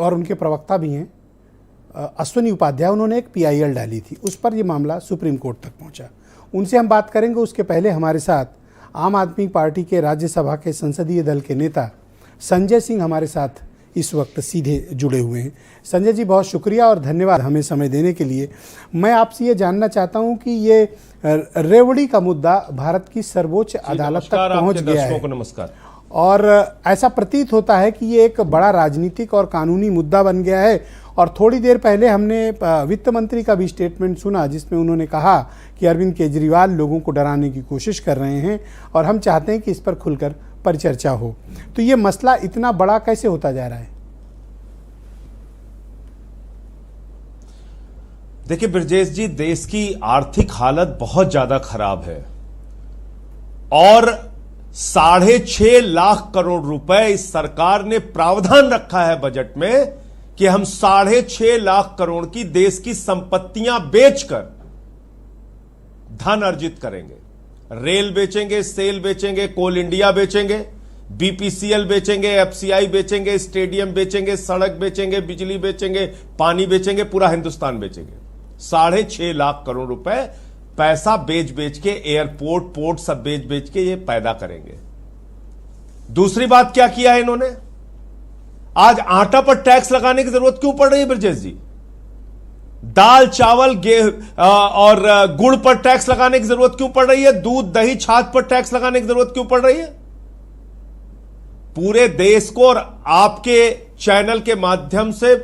और उनके प्रवक्ता भी हैं अश्विनी उपाध्याय, उन्होंने एक PIL डाली थी, उस पर ये मामला सुप्रीम कोर्ट तक पहुंचा। उनसे हम बात करेंगे। उसके पहले हमारे साथ आम आदमी पार्टी के राज्यसभा के संसदीय दल के नेता संजय सिंह हमारे साथ इस वक्त सीधे जुड़े हुए हैं। संजय जी, बहुत शुक्रिया और धन्यवाद हमें समय देने के लिए। मैं आपसे ये जानना चाहता हूं कि ये रेवड़ी का मुद्दा भारत की सर्वोच्च अदालत तक पहुंच गया है। नमस्कार। और ऐसा प्रतीत होता है कि ये एक बड़ा राजनीतिक और कानूनी मुद्दा बन गया है। और थोड़ी देर पहले हमने वित्त मंत्री का भी स्टेटमेंट सुना, जिसमें उन्होंने कहा कि अरविंद केजरीवाल लोगों को डराने की कोशिश कर रहे हैं और हम चाहते हैं कि इस पर खुलकर परिचर्चा हो। तो ये मसला इतना बड़ा कैसे होता जा रहा है? देखिए ब्रजेश जी, देश की आर्थिक हालत बहुत ज्यादा खराब है और 6.5 लाख करोड़ रुपए इस सरकार ने प्रावधान रखा है बजट में कि हम 6.5 लाख करोड़ की देश की संपत्तियां बेचकर धन अर्जित करेंगे। रेल बेचेंगे, सेल बेचेंगे, कोल इंडिया बेचेंगे, BPCL बेचेंगे, FCI बेचेंगे, स्टेडियम बेचेंगे, सड़क बेचेंगे, बिजली बेचेंगे, पानी बेचेंगे, पूरा हिंदुस्तान बेचेंगे। 6.5 लाख करोड़ रुपए पैसा बेच बेच के, एयरपोर्ट, पोर्ट सब बेच बेच के ये पैदा करेंगे। दूसरी बात क्या किया है इन्होंने? आज आटा पर टैक्स लगाने की जरूरत क्यों पड़ रही है ब्रजेश जी? दाल, चावल, गेहूं और गुड़ पर टैक्स लगाने की जरूरत क्यों पड़ रही है? दूध, दही, छाछ पर टैक्स लगाने की जरूरत क्यों पड़ रही है? पूरे देश को और आपके चैनल के माध्यम से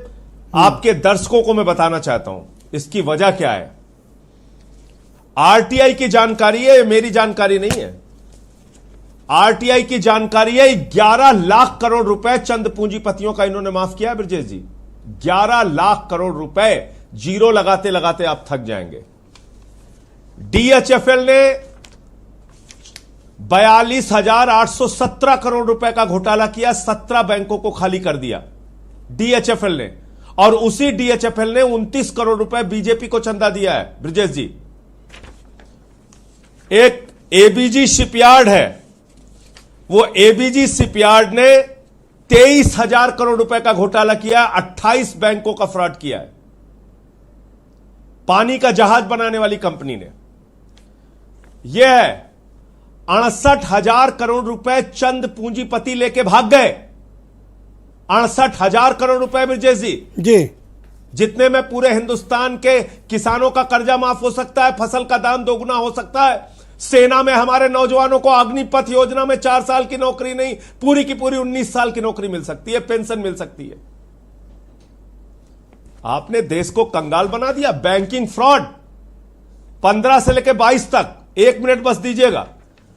आपके दर्शकों को मैं बताना चाहता हूं इसकी वजह क्या है। RTI की जानकारी है, मेरी जानकारी नहीं है। RTI की जानकारी है 11 लाख करोड़ रुपए चंद पूंजीपतियों का इन्होंने माफ किया है ब्रजेश जी। 11 लाख करोड़ रुपए, जीरो लगाते लगाते आप थक जाएंगे। DHFL ने 42,817 करोड़ रुपए का घोटाला किया, 17 बैंकों को खाली कर दिया DHFL ने। और उसी DHFL ने 29 करोड़ रुपए बीजेपी को चंदा दिया है ब्रजेश जी। एक ABG शिपयार्ड है, वो ABG शिपयार्ड ने 23,000 करोड़ रुपए का घोटाला किया, 28 बैंकों का फ्रॉड किया है। पानी का जहाज बनाने वाली कंपनी ने। यह है 68,000 करोड़ रुपए चंद पूंजीपति लेके भाग गए। 68,000 करोड़ रुपए ब्रजेश जी, जितने में पूरे हिंदुस्तान के किसानों का कर्जा माफ हो सकता है, फसल का दाम दोगुना हो सकता है, सेना में हमारे नौजवानों को अग्निपथ योजना में 4 साल की नौकरी नहीं, पूरी की पूरी 19 साल की नौकरी मिल सकती है, पेंशन मिल सकती है। आपने देश को कंगाल बना दिया। बैंकिंग फ्रॉड 15 से लेकर 22 तक, 1 मिनट बस दीजिएगा।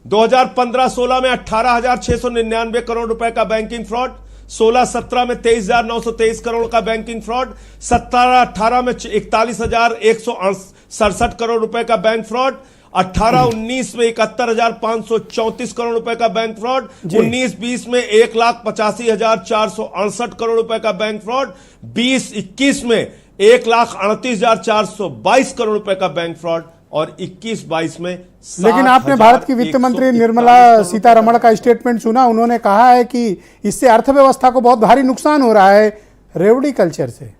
2015-16 में 18,699 करोड़ रुपए का बैंकिंग फ्रॉड, 16-17 में 23,923 करोड़ का बैंकिंग फ्रॉड, 17-18 में 41,167 करोड़ रुपए का बैंक फ्रॉड, 18-19 में 71,534 करोड़ रुपए का बैंक फ्रॉड, 19-20 में 1,85,468 करोड़ रुपए का बैंक फ्रॉड, 20-21 में 1,38,422 करोड़ रुपए का बैंक फ्रॉड और 21-22 में। लेकिन आपने भारत की वित्त मंत्री निर्मला सीतारमण का स्टेटमेंट सुना, उन्होंने कहा है कि इससे अर्थव्यवस्था को बहुत भारी नुकसान हो रहा है रेवड़ी कल्चर से।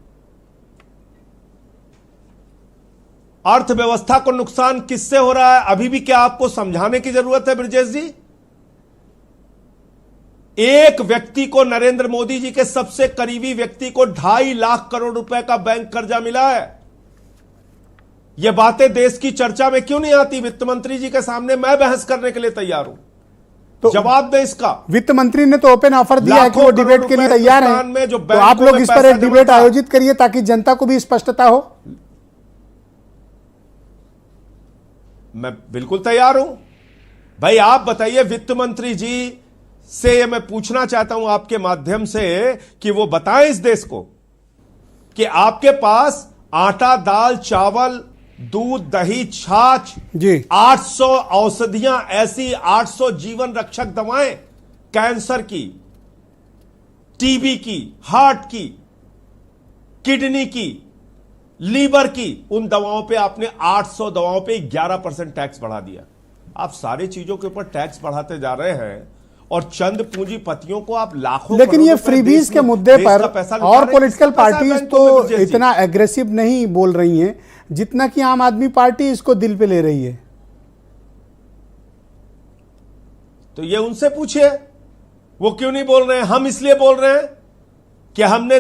अर्थव्यवस्था को नुकसान किससे हो रहा है अभी भी क्या आपको समझाने की जरूरत है ब्रजेश जी? एक व्यक्ति को, नरेंद्र मोदी जी के सबसे करीबी व्यक्ति को 2.5 लाख करोड़ रुपए का बैंक कर्जा मिला है। यह बातें देश की चर्चा में क्यों नहीं आती? वित्त मंत्री जी के सामने मैं बहस करने के लिए तैयार हूं, तो जवाब दे इसका। वित्त मंत्री ने तो ओपन ऑफर दिया है कि वो डिबेट के लिए तैयार हैं, तो आप लोग इस पर एक डिबेट आयोजित करिए ताकि जनता को भी स्पष्टता हो। मैं बिल्कुल तैयार हूं भाई। आप बताइए, वित्त मंत्री जी से ये मैं पूछना चाहता हूं आपके माध्यम से कि वो बताएं इस देश को कि आपके पास आटा, दाल, चावल, दूध, दही, छाछ, 800 औषधियां, ऐसी 800 जीवन रक्षक दवाएं, कैंसर की, टीबी की, हार्ट की, किडनी की, लीवर की, उन दवाओं पे आपने 800 दवाओं पे 11% टैक्स बढ़ा दिया। आप सारी चीजों के ऊपर टैक्स बढ़ाते जा रहे हैं और चंद पूंजीपतियों को आप लाखों लेकिन करोड़ ये रुपए फ्रीबीज देश के में- मुद्दे देश पर का पैसा लुटा और रहे हैं। पॉलिटिकल किसका पैसा है पार्टीज बैंकों में, तो ब्रजेश जी? इतना एग्रेसिव नहीं बोल रही हैं जितना कि आम आदमी पार्टी इसको दिल पे ले रही है। तो ये उनसे पूछिए वो क्यों नहीं बोल रहे हैं। हम इसलिए बोल रहे हैं कि हमने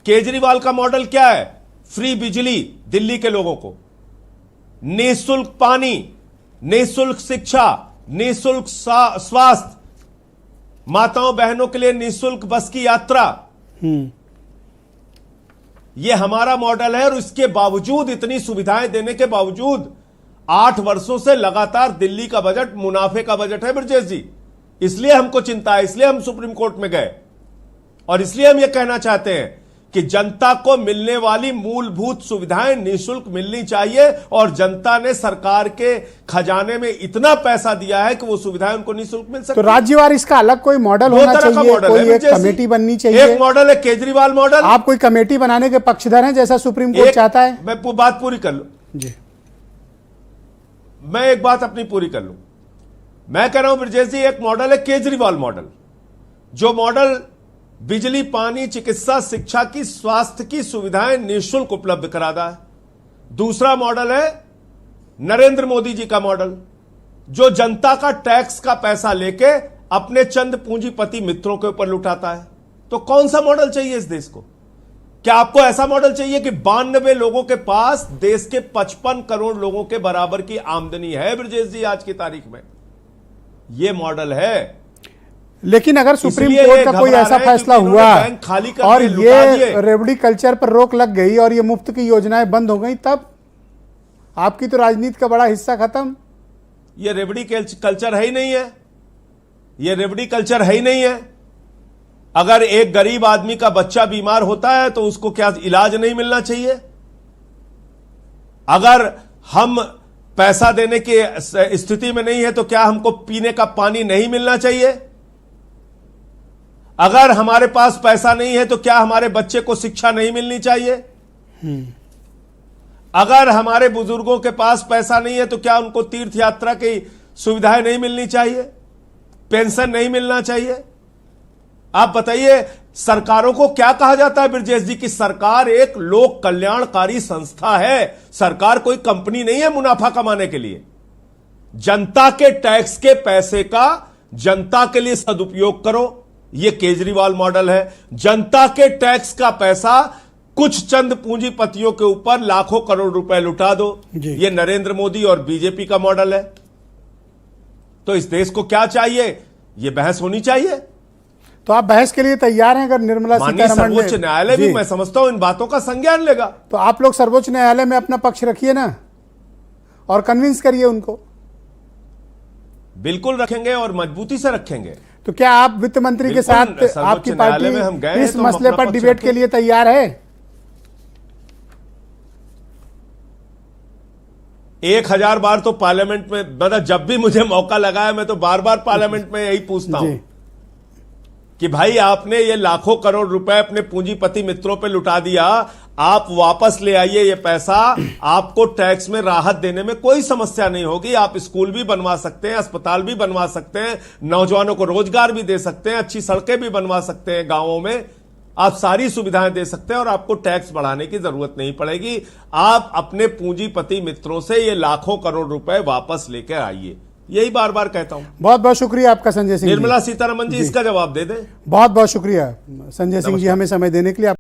केजरीवाल का मॉडल क्या है, फ्री बिजली दिल्ली के लोगों को, निःशुल्क पानी, निःशुल्क शिक्षा, निःशुल्क स्वास्थ्य, माताओं बहनों के लिए निःशुल्क बस की यात्रा। यह हमारा मॉडल है और इसके बावजूद, इतनी सुविधाएं देने के बावजूद 8 वर्षों से लगातार दिल्ली का बजट मुनाफे का बजट है ब्रजेश जी। इसलिए हमको चिंता है, इसलिए हम सुप्रीम कोर्ट में गए और इसलिए हम यह कहना चाहते हैं कि जनता को मिलने वाली मूलभूत सुविधाएं निःशुल्क मिलनी चाहिए और जनता ने सरकार के खजाने में इतना पैसा दिया है कि वो सुविधाएं उनको निःशुल्क मिल सकती तो राज्यवार इसका अलग कोई मॉडल दो होना तरह का चाहिए, मॉडल कोई है एक ब्रजेश जी। कमेटी बननी चाहिए। एक मॉडल है केजरीवाल मॉडल। आप कोई कमेटी बनाने के पक्षधर हैं जैसा सुप्रीम कोर्ट चाहता है? मैं बात पूरी कर लूं जी, मैं एक बात अपनी पूरी कर लूं। मैं कह रहा हूं ब्रजेश जी, एक मॉडल है केजरीवाल मॉडल, जो मॉडल बिजली, पानी, चिकित्सा, शिक्षा की, स्वास्थ्य की सुविधाएं निःशुल्क उपलब्ध कराता है। दूसरा मॉडल है नरेंद्र मोदी जी का मॉडल, जो जनता का टैक्स का पैसा लेके अपने चंद पूंजीपति मित्रों के ऊपर लुटाता है। तो कौन सा मॉडल चाहिए इस देश को? क्या आपको ऐसा मॉडल चाहिए कि 92 लोगों के पास देश के 55 करोड़ लोगों के बराबर की आमदनी है ब्रजेश जी आज की तारीख में? यह मॉडल है। लेकिन अगर सुप्रीम इसलिए कोर्ट ये का कोई घबरा ऐसा रहे हैं फैसला क्योंकि हुआ इन्होंने बैंक खाली करके और लुटा ये दिए। रेवड़ी कल्चर पर रोक लग गई और ये मुफ्त की योजनाएं बंद हो गई, तब आपकी तो राजनीति का बड़ा हिस्सा खत्म। ये रेवड़ी कल्चर है ही नहीं है, ये रेवड़ी कल्चर है ही नहीं है। अगर एक गरीब आदमी का बच्चा बीमार होता है तो उसको क्या इलाज नहीं मिलना चाहिए? अगर हम पैसा देने की स्थिति में नहीं है तो क्या हमको पीने का पानी नहीं मिलना चाहिए? अगर हमारे पास पैसा नहीं है तो क्या हमारे बच्चे को शिक्षा नहीं मिलनी चाहिए? अगर हमारे बुजुर्गों के पास पैसा नहीं है तो क्या उनको तीर्थ यात्रा की सुविधाएं नहीं मिलनी चाहिए? पेंशन नहीं मिलना चाहिए? आप बताइए, सरकारों को क्या कहा जाता है ब्रजेश जी कि सरकार एक लोक कल्याणकारी संस्था है। सरकार कोई कंपनी नहीं है मुनाफा कमाने के लिए। जनता के टैक्स के पैसे का जनता के लिए सदुपयोग करो, यह केजरीवाल मॉडल है। जनता के टैक्स का पैसा कुछ चंद पूंजीपतियों के ऊपर लाखों करोड़ रुपए लुटा दो, यह नरेंद्र मोदी और बीजेपी का मॉडल है। तो इस देश को क्या चाहिए, यह बहस होनी चाहिए। तो आप बहस के लिए तैयार हैं? अगर निर्मला माननीय सीतारमण सर्वोच्च न्यायालय भी, मैं समझता हूं, इन बातों का संज्ञान लेगा। तो आप लोग सर्वोच्च न्यायालय में अपना पक्ष रखिए ना और कन्विंस करिए उनको। बिल्कुल रखेंगे और मजबूती से रखेंगे। तो क्या आप वित्त मंत्री के साथ सर्वोच्च आपकी न्यायालय में हम गए पार्टी हैं इस तो हम मसले अपना पर पक्ष डिबेट के रखें। लिए तैयार है? 1000 बार तो पार्लियामेंट में, मतलब जब भी मुझे मौका लगा है मैं तो बार बार पार्लियामेंट में यही पूछता हूं कि भाई आपने ये लाखों करोड़ रुपए अपने पूंजीपति मित्रों पे लुटा दिया, आप वापस ले आइए ये पैसा। आपको टैक्स में राहत देने में कोई समस्या नहीं होगी। आप स्कूल भी बनवा सकते हैं, अस्पताल भी बनवा सकते हैं, नौजवानों को रोजगार भी दे सकते हैं, अच्छी सड़कें भी बनवा सकते हैं, गांवों में आप सारी सुविधाएं दे सकते हैं और आपको टैक्स बढ़ाने की जरूरत नहीं पड़ेगी। आप अपने पूंजीपति मित्रों से ये लाखों करोड़ रुपए वापस लेकर आइए, यही बार बार कहता हूं। बहुत बहुत शुक्रिया आपका संजय सिंह। निर्मला सीतारमण जी इसका जवाब दे दें। बहुत बहुत शुक्रिया संजय सिंह जी हमें समय देने के लिए।